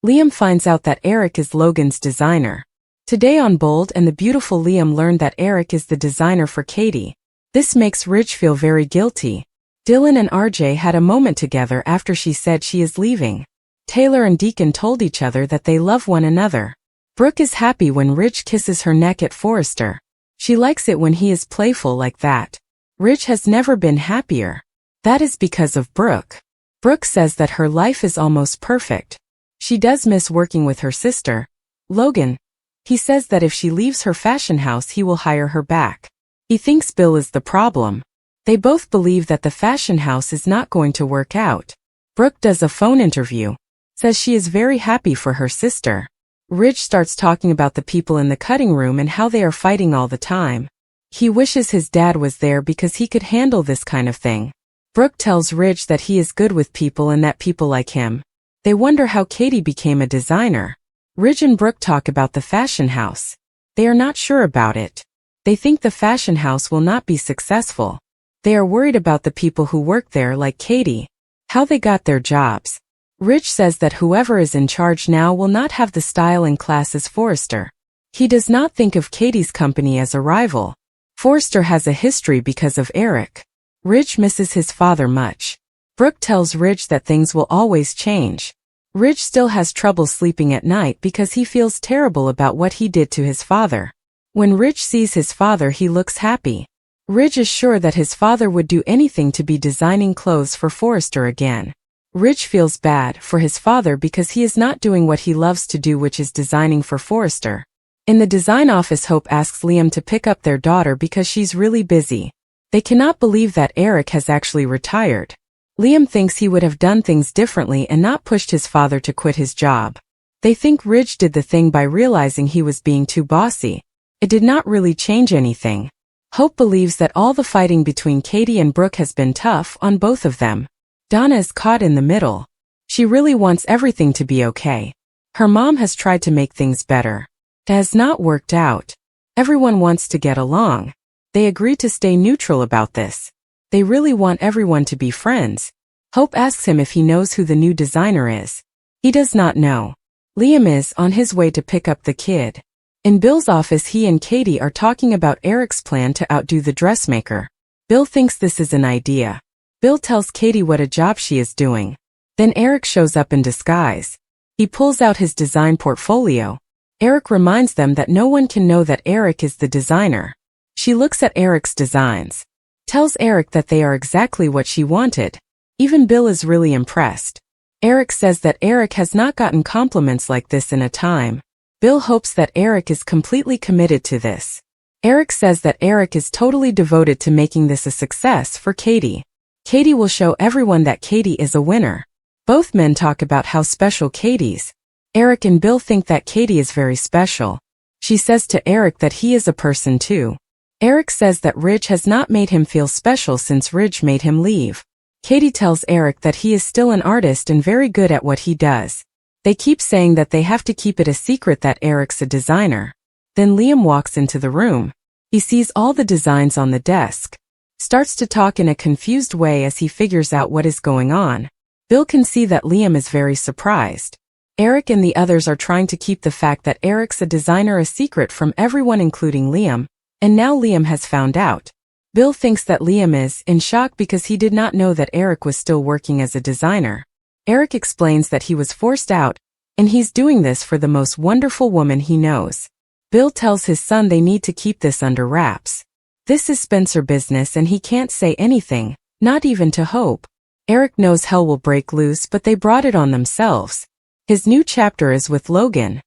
Liam finds out that Eric is Logan's designer. Today on Bold and the Beautiful, Liam learned that Eric is the designer for Katie. This makes Ridge feel very guilty. Dylan and RJ had a moment together after she said she is leaving. Taylor and Deacon told each other that they love one another. Brooke is happy when Ridge kisses her neck at Forrester. She likes it when he is playful like that. Ridge has never been happier. That is because of Brooke. Brooke says that her life is almost perfect. She does miss working with her sister, Logan. He says that if she leaves her fashion house he will hire her back. He thinks Bill is the problem. They both believe that the fashion house is not going to work out. Brooke does a phone interview. Says she is very happy for her sister. Ridge starts talking about the people in the cutting room and how they are fighting all the time. He wishes his dad was there because he could handle this kind of thing. Brooke tells Ridge that he is good with people and that people like him. They wonder how Katie became a designer. Ridge and Brooke talk about the fashion house. They are not sure about it. They think the fashion house will not be successful. They are worried about the people who work there like Katie, how they got their jobs. Ridge says that whoever is in charge now will not have the style and class as Forrester. He does not think of Katie's company as a rival. Forrester has a history because of Eric. Ridge misses his father much. Brooke tells Ridge that things will always change. Ridge still has trouble sleeping at night because he feels terrible about what he did to his father. When Ridge sees his father he looks happy. Ridge is sure that his father would do anything to be designing clothes for Forrester again. Ridge feels bad for his father because he is not doing what he loves to do, which is designing for Forrester. In the design office, Hope asks Liam to pick up their daughter because she's really busy. They cannot believe that Eric has actually retired. Liam thinks he would have done things differently and not pushed his father to quit his job. They think Ridge did the thing by realizing he was being too bossy. It did not really change anything. Hope believes that all the fighting between Katie and Brooke has been tough on both of them. Donna is caught in the middle. She really wants everything to be okay. Her mom has tried to make things better. It has not worked out. Everyone wants to get along. They agree to stay neutral about this. They really want everyone to be friends. Hope asks him if he knows who the new designer is. He does not know. Liam is on his way to pick up the kid. In Bill's office, he and Katie are talking about Eric's plan to outdo the dressmaker. Bill thinks this is an idea. Bill tells Katie what a job she is doing. Then Eric shows up in disguise. He pulls out his design portfolio. Eric reminds them that no one can know that Eric is the designer. She looks at Eric's designs. Tells Eric that they are exactly what she wanted. Even Bill is really impressed. Eric says that Eric has not gotten compliments like this in a time. Bill hopes that Eric is completely committed to this. Eric says that Eric is totally devoted to making this a success for Katie. Katie will show everyone that Katie is a winner. Both men talk about how special Katie is. Eric and Bill think that Katie is very special. She says to Eric that he is a person too. Eric says that Ridge has not made him feel special since Ridge made him leave. Katie tells Eric that he is still an artist and very good at what he does. They keep saying that they have to keep it a secret that Eric's a designer. Then Liam walks into the room. He sees all the designs on the desk. Starts to talk in a confused way as he figures out what is going on. Bill can see that Liam is very surprised. Eric and the others are trying to keep the fact that Eric's a designer a secret from everyone including Liam, and now Liam has found out. Bill thinks that Liam is in shock because he did not know that Eric was still working as a designer. Eric explains that he was forced out, and he's doing this for the most wonderful woman he knows. Bill tells his son they need to keep this under wraps. This is Spencer business and he can't say anything, not even to Hope. Eric knows hell will break loose, but they brought it on themselves. His new chapter is with Logan.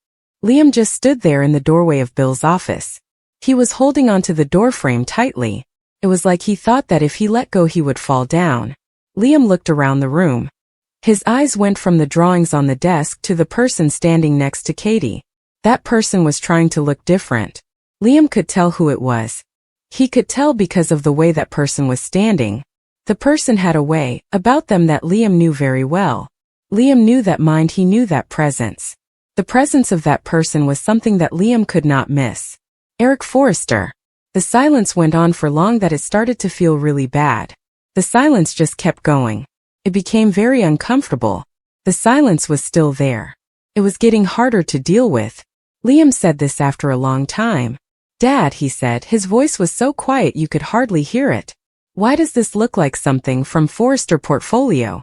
Liam just stood there in the doorway of Bill's office. He was holding onto the doorframe tightly. It was like he thought that if he let go he would fall down. Liam looked around the room. His eyes went from the drawings on the desk to the person standing next to Katie. That person was trying to look different. Liam could tell who it was. He could tell because of the way that person was standing. The person had a way about them that Liam knew very well. Liam knew that mind, he knew that presence. The presence of that person was something that Liam could not miss. Eric Forrester. The silence went on for long that it started to feel really bad. The silence just kept going. It became very uncomfortable. The silence was still there. It was getting harder to deal with. Liam said this after a long time. Dad, he said, his voice was so quiet you could hardly hear it. Why does this look like something from Forrester portfolio?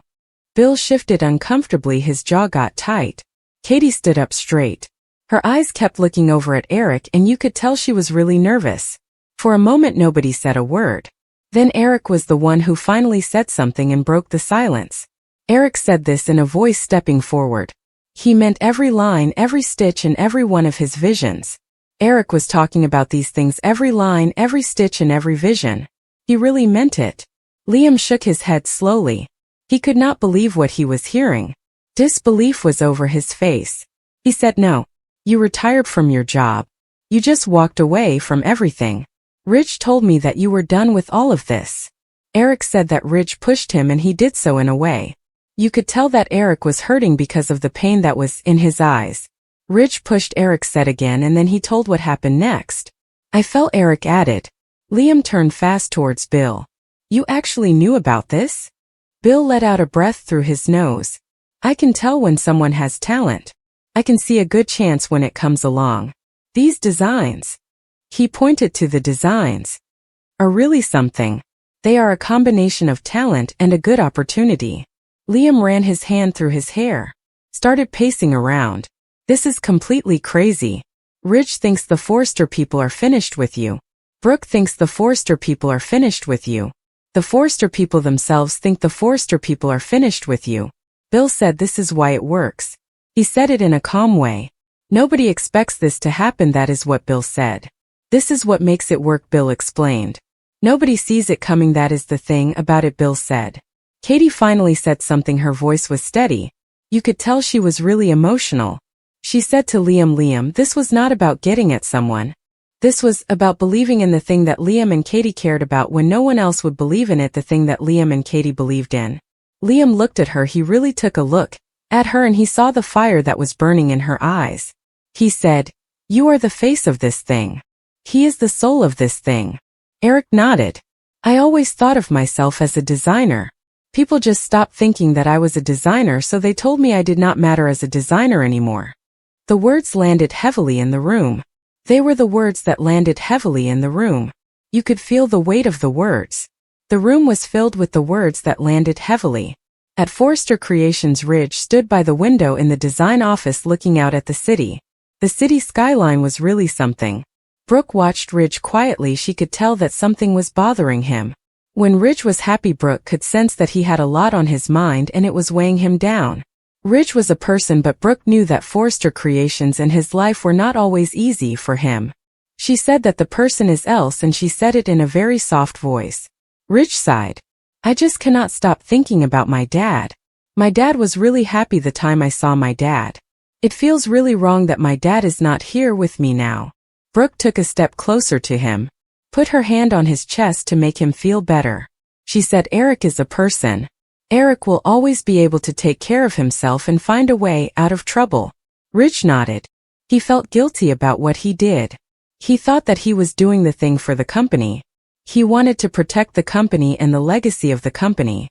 Bill shifted uncomfortably, his jaw got tight. Katie stood up straight. Her eyes kept looking over at Eric and you could tell she was really nervous. For a moment nobody said a word. Then Eric was the one who finally said something and broke the silence. Eric said this in a voice stepping forward. He meant every line, every stitch and every one of his visions. Eric was talking about these things, every line, every stitch and every vision. He really meant it. Liam shook his head slowly. He could not believe what he was hearing. Disbelief was over his face. He said, no. You retired from your job. You just walked away from everything. Ridge told me that you were done with all of this. Eric said that Ridge pushed him and he did so in a way. You could tell that Eric was hurting because of the pain that was in his eyes. Ridge pushed, Eric said again, and then he told what happened next. I felt, Eric added. Liam turned fast towards Bill. You actually knew about this? Bill let out a breath through his nose. I can tell when someone has talent. I can see a good chance when it comes along. These designs. He pointed to the designs. Are really something. They are a combination of talent and a good opportunity. Liam ran his hand through his hair. Started pacing around. This is completely crazy. Ridge thinks the Forrester people are finished with you. Brooke thinks the Forrester people are finished with you. The Forrester people themselves think the Forrester people are finished with you. Bill said this is why it works. He said it in a calm way. Nobody expects this to happen, that is what Bill said. This is what makes it work, Bill explained. Nobody sees it coming, that is the thing about it, Bill said. Katie finally said something, her voice was steady. You could tell she was really emotional. She said to Liam, Liam, this was not about getting at someone. This was about believing in the thing that Liam and Katie cared about when no one else would believe in it, the thing that Liam and Katie believed in. Liam looked at her, he really took a look at her and he saw the fire that was burning in her eyes. He said, you are the face of this thing. He is the soul of this thing. Eric nodded. I always thought of myself as a designer. People just stopped thinking that I was a designer, so they told me I did not matter as a designer anymore. The words landed heavily in the room. They were the words that landed heavily in the room. You could feel the weight of the words. The room was filled with the words that landed heavily. At Forrester Creations, Ridge stood by the window in the design office looking out at the city. The city skyline was really something. Brooke watched Ridge quietly, she could tell that something was bothering him. When Ridge was happy, Brooke could sense that he had a lot on his mind and it was weighing him down. Ridge was a person, but Brooke knew that Forrester Creations and his life were not always easy for him. She said that the person is else, and she said it in a very soft voice. Ridge sighed. I just cannot stop thinking about my dad. My dad was really happy the time I saw my dad. It feels really wrong that my dad is not here with me now. Brooke took a step closer to him, put her hand on his chest to make him feel better. She said, Eric is a person. Eric will always be able to take care of himself and find a way out of trouble. Ridge nodded. He felt guilty about what he did. He thought that he was doing the thing for the company. He wanted to protect the company and the legacy of the company.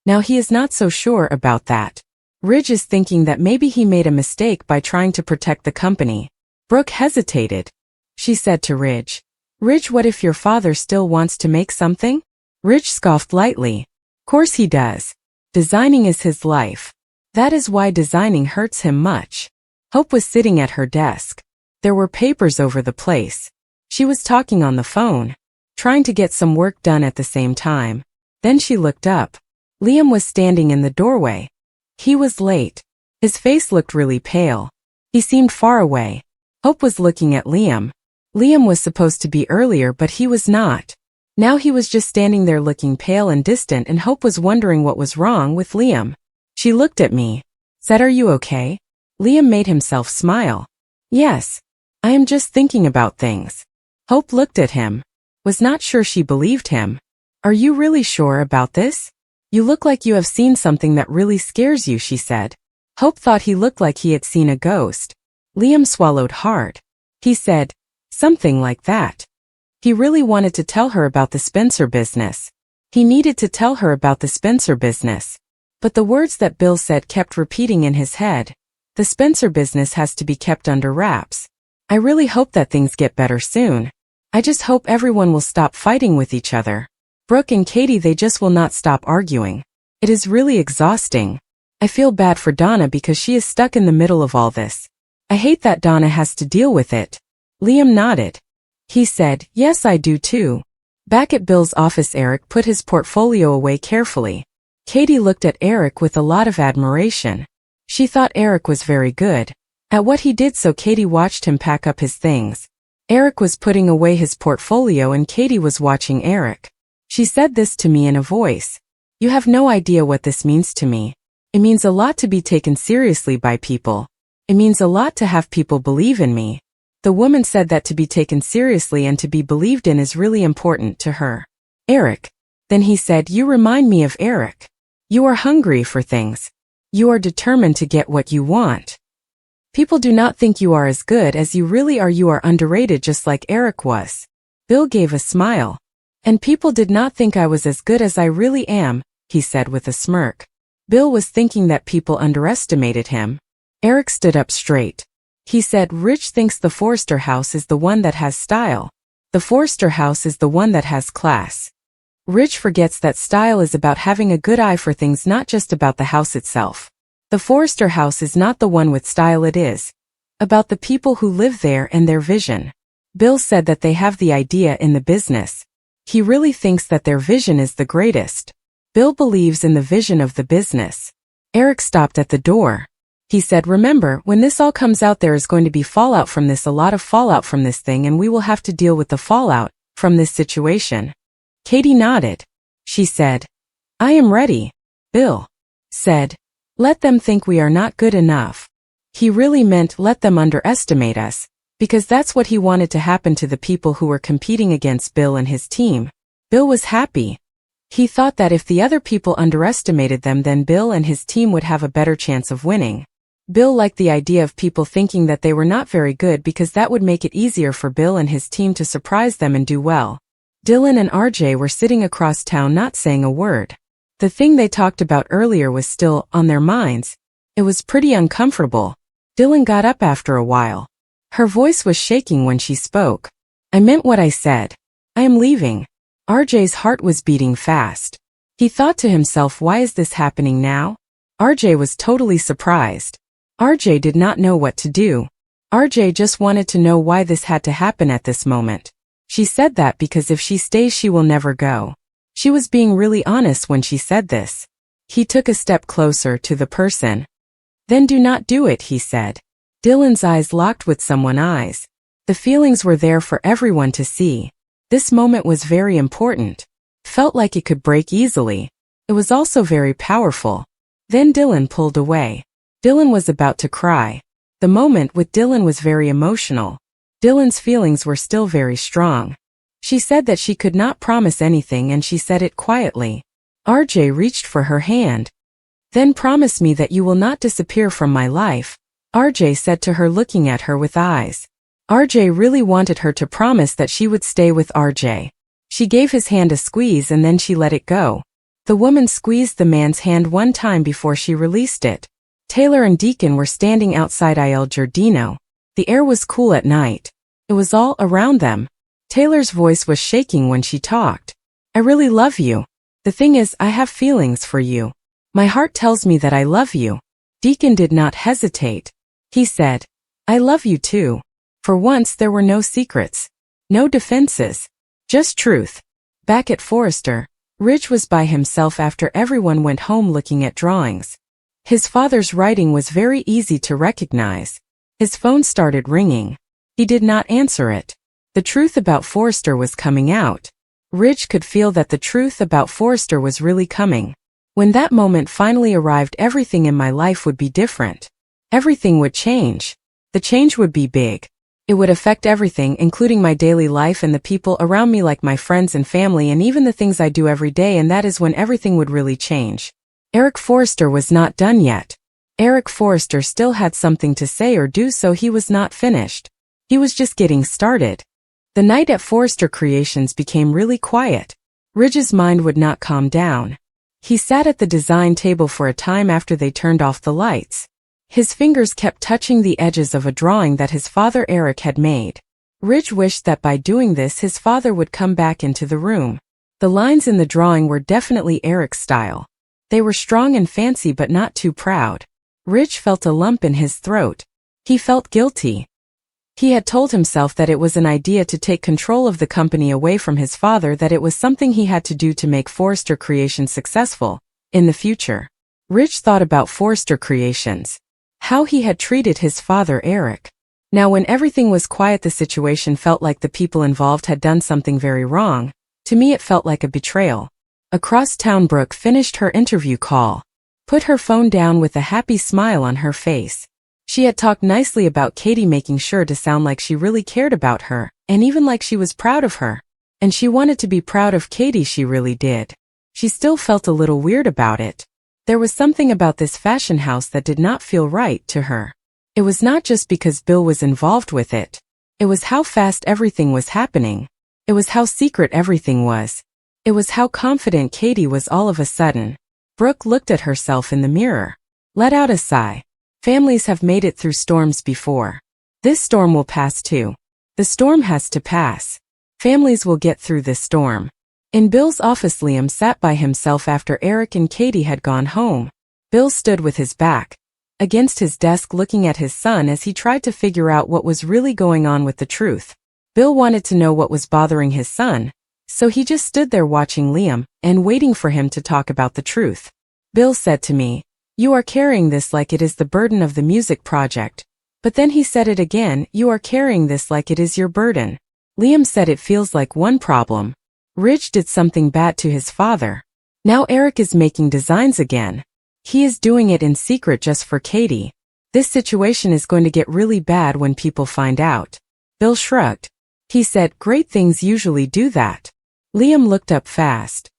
Now he is not so sure about that. Ridge is thinking that maybe he made a mistake by trying to protect the company. Brooke hesitated. She said to Ridge, Ridge, what if your father still wants to make something? Ridge scoffed lightly. Course he does. Designing is his life. That is why designing hurts him much. Hope was sitting at her desk. There were papers over the place. She was talking on the phone, trying to get some work done at the same time. Then she looked up. Liam was standing in the doorway. He was late. His face looked really pale. He seemed far away. Hope was looking at Liam. Liam was supposed to be earlier, but he was not. Now he was just standing there looking pale and distant, and Hope was wondering what was wrong with Liam. She looked at me. Said, are you okay? Liam made himself smile. Yes. I am just thinking about things. Hope looked at him. Was not sure she believed him. Are you really sure about this? You look like you have seen something that really scares you, she said. Hope thought he looked like he had seen a ghost. Liam swallowed hard. He said, something like that. He really wanted to tell her about the Spencer business. He needed to tell her about the Spencer business. But the words that Bill said kept repeating in his head. The Spencer business has to be kept under wraps. I really hope that things get better soon. I just hope everyone will stop fighting with each other. Brooke and Katie, they just will not stop arguing. It is really exhausting. I feel bad for Donna because she is stuck in the middle of all this. I hate that Donna has to deal with it. Liam nodded. He said, yes, I do too. Back at Bill's office, Eric put his portfolio away carefully. Katie looked at Eric with a lot of admiration. She thought Eric was very good at what he did, so Katie watched him pack up his things. Eric was putting away his portfolio and Katie was watching Eric. She said this to me in a voice. You have no idea what this means to me. It means a lot to be taken seriously by people. It means a lot to have people believe in me. The woman said that to be taken seriously and to be believed in is really important to her. Eric. Then he said, you remind me of Eric. You are hungry for things. You are determined to get what you want. People do not think you are as good as you really are. You are underrated just like Eric was. Bill gave a smile. And people did not think I was as good as I really am, he said with a smirk. Bill was thinking that people underestimated him. Eric stood up straight. He said, Rich thinks the Forrester house is the one that has style. The Forrester house is the one that has class. Rich forgets that style is about having a good eye for things, not just about the house itself. The Forrester house is not the one with style, it is about the people who live there and their vision. Bill said that they have the idea in the business. He really thinks that their vision is the greatest. Bill believes in the vision of the business. Eric stopped at the door. He said, remember, when this all comes out, there is going to be fallout from this, a lot of fallout from this thing, and we will have to deal with the fallout from this situation. Katie nodded. She said, I am ready. Bill said, let them think we are not good enough. He really meant let them underestimate us, because that's what he wanted to happen to the people who were competing against Bill and his team. Bill was happy. He thought that if the other people underestimated them, then Bill and his team would have a better chance of winning. Bill liked the idea of people thinking that they were not very good because that would make it easier for Bill and his team to surprise them and do well. Dylan and RJ were sitting across town not saying a word. The thing they talked about earlier was still on their minds. It was pretty uncomfortable. Dylan got up after a while. Her voice was shaking when she spoke. I meant what I said. I am leaving. RJ's heart was beating fast. He thought to himself, why is this happening now? RJ was totally surprised. RJ did not know what to do. RJ just wanted to know why this had to happen at this moment. She said that because if she stays, she will never go. She was being really honest when she said this. He took a step closer to the person. Then do not do it, he said. Dylan's eyes locked with someone's eyes. The feelings were there for everyone to see. This moment was very important. Felt like it could break easily. It was also very powerful. Then Dylan pulled away. Dylan was about to cry. The moment with Dylan was very emotional. Dylan's feelings were still very strong. She said that she could not promise anything, and she said it quietly. RJ reached for her hand. Then promise me that you will not disappear from my life, RJ said to her, looking at her with eyes. RJ really wanted her to promise that she would stay with RJ. She gave his hand a squeeze and then she let it go. The woman squeezed the man's hand one time before she released it. Taylor and Deacon were standing outside Il Giardino. The air was cool at night. It was all around them. Taylor's voice was shaking when she talked. I really love you. The thing is, I have feelings for you. My heart tells me that I love you. Deacon did not hesitate. He said, I love you too. For once there were no secrets. No defenses. Just truth. Back at Forrester, Ridge was by himself after everyone went home looking at drawings. His father's writing was very easy to recognize. His phone started ringing. He did not answer it. The truth about Forrester was coming out. Ridge could feel that the truth about Forrester was really coming. When that moment finally arrived, everything in my life would be different. Everything would change. The change would be big. It would affect everything, including my daily life and the people around me, like my friends and family, and even the things I do every day, and that is when everything would really change. Eric Forrester was not done yet. Eric Forrester still had something to say or do, so he was not finished. He was just getting started. The night at Forrester Creations became really quiet. Ridge's mind would not calm down. He sat at the design table for a time after they turned off the lights. His fingers kept touching the edges of a drawing that his father Eric had made. Ridge wished that by doing this his father would come back into the room. The lines in the drawing were definitely Eric's style. They were strong and fancy but not too proud. Ridge felt a lump in his throat. He felt guilty. He had told himself that it was an idea to take control of the company away from his father, that it was something he had to do to make Forrester Creations successful in the future. Ridge thought about Forrester Creations, how he had treated his father Eric. Now when everything was quiet, the situation felt like the people involved had done something very wrong. To me it felt like a betrayal. Across town, Brooke finished her interview call, put her phone down with a happy smile on her face. She had talked nicely about Katie, making sure to sound like she really cared about her, and even like she was proud of her. And she wanted to be proud of Katie, she really did. She still felt a little weird about it. There was something about this fashion house that did not feel right to her. It was not just because Bill was involved with it. It was how fast everything was happening. It was how secret everything was. It was how confident Katie was all of a sudden. Brooke looked at herself in the mirror, let out a sigh. Families have made it through storms before. This storm will pass too. The storm has to pass. Families will get through this storm. In Bill's office, Liam sat by himself after Eric and Katie had gone home. Bill stood with his back against his desk, looking at his son as he tried to figure out what was really going on with the truth. Bill wanted to know what was bothering his son, so he just stood there watching Liam and waiting for him to talk about the truth. Bill said to me, "You are carrying this like it is the burden of the music project." But then he said it again, "You are carrying this like it is your burden." Liam said, "It feels like one problem. Ridge did something bad to his father. Now Eric is making designs again. He is doing it in secret just for Katie. This situation is going to get really bad when people find out." Bill shrugged. He said, "Great things usually do that." Liam looked up fast.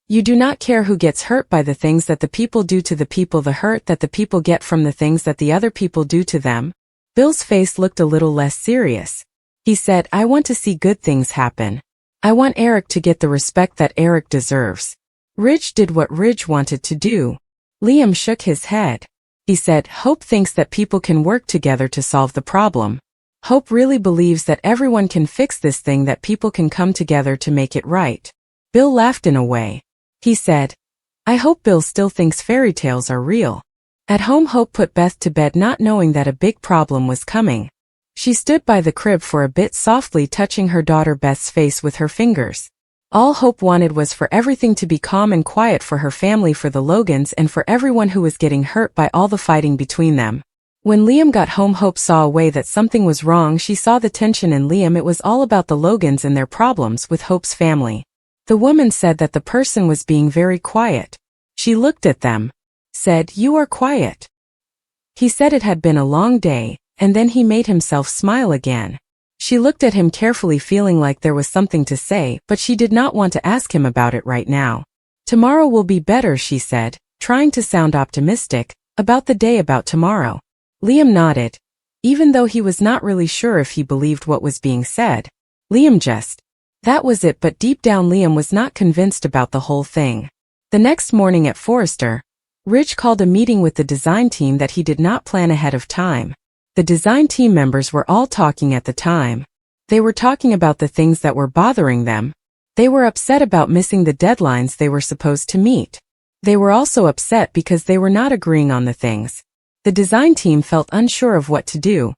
"You do not care who gets hurt by the things that the people do to the people, the hurt that the people get from the things that the other people do to them?" Bill's face looked a little less serious. He said, "I want to see good things happen. I want Eric to get the respect that Eric deserves." Ridge did what Ridge wanted to do. Liam shook his head. He said, "Hope thinks that people can work together to solve the problem. Hope really believes that everyone can fix this thing, that people can come together to make it right." Bill laughed in a way. He said, "I hope Bill still thinks fairy tales are real." At home, Hope put Beth to bed, not knowing that a big problem was coming. She stood by the crib for a bit, softly touching her daughter Beth's face with her fingers. All Hope wanted was for everything to be calm and quiet for her family, for the Logans, and for everyone who was getting hurt by all the fighting between them. When Liam got home, Hope saw a way that something was wrong. She saw the tension in Liam. It was all about the Logans and their problems with Hope's family. The woman said that the person was being very quiet. She looked at them, said, "You are quiet." He said it had been a long day, and then he made himself smile again. She looked at him carefully, feeling like there was something to say, but she did not want to ask him about it right now. "Tomorrow will be better," she said, trying to sound optimistic about the day, about tomorrow. Liam nodded, even though he was not really sure if he believed what was being said. Liam just, that was it, but deep down Liam was not convinced about the whole thing. The next morning at Forrester, Ridge called a meeting with the design team that he did not plan ahead of time. The design team members were all talking at the time. They were talking about the things that were bothering them. They were upset about missing the deadlines they were supposed to meet. They were also upset because they were not agreeing on the things. The design team felt unsure of what to do,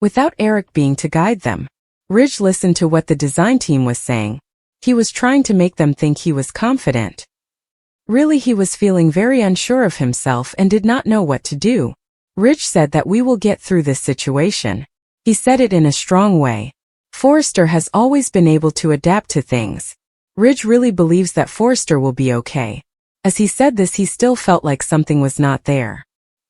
without Eric being to guide them. Ridge listened to what the design team was saying. He was trying to make them think he was confident. Really, he was feeling very unsure of himself and did not know what to do. Ridge said that we will get through this situation. He said it in a strong way. Forrester has always been able to adapt to things. Ridge really believes that Forrester will be okay. As he said this, he still felt like something was not there.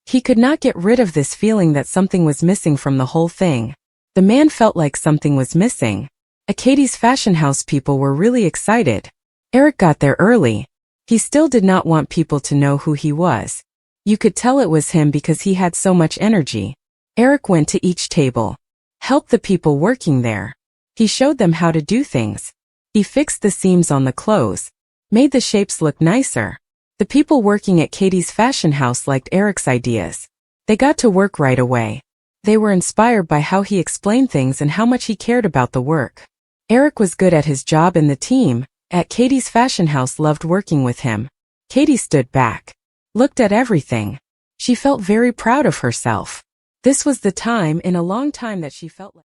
He could not get rid of this feeling that something was missing from the whole thing. The man felt like something was missing. At Katie's fashion house, people were really excited. Eric got there early. He still did not want people to know who he was. You could tell it was him because he had so much energy. Eric went to each table, helped the people working there. He showed them how to do things. He fixed the seams on the clothes, made the shapes look nicer. The people working at Katie's fashion house liked Eric's ideas. They got to work right away. They were inspired by how he explained things and how much he cared about the work. Eric was good at his job and the team at Katie's fashion house loved working with him. Katie stood back, looked at everything. She felt very proud of herself. This was the time in a long time that she felt like